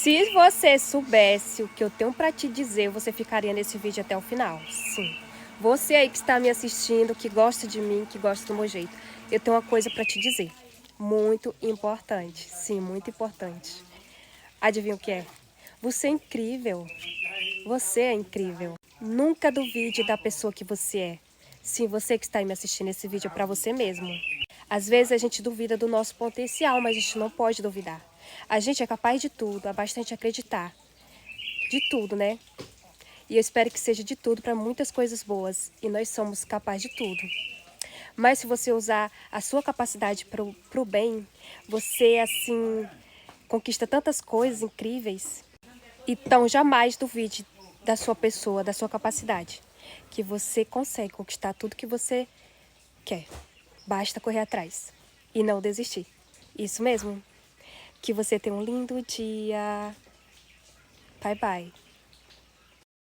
Se você soubesse o que eu tenho para te dizer, você ficaria nesse vídeo até o final. Sim. Você aí que está me assistindo, que gosta de mim, que gosta do meu jeito, eu tenho uma coisa para te dizer. Muito importante. Sim, muito importante. Adivinha o que é? Você é incrível. Você é incrível. Nunca duvide da pessoa que você é. Sim, você que está aí me assistindo, esse vídeo é para você mesmo. Às vezes a gente duvida do nosso potencial, mas a gente não pode duvidar. A gente é capaz de tudo, é bastante acreditar. De tudo, né? E eu espero que seja de tudo para muitas coisas boas. E nós somos capazes de tudo. Mas se você usar a sua capacidade para o bem, você, assim, conquista tantas coisas incríveis. Então, jamais duvide da sua pessoa, da sua capacidade. Que você consegue conquistar tudo que você quer. Basta correr atrás e não desistir. Isso mesmo. Que você tenha um lindo dia. Bye, bye.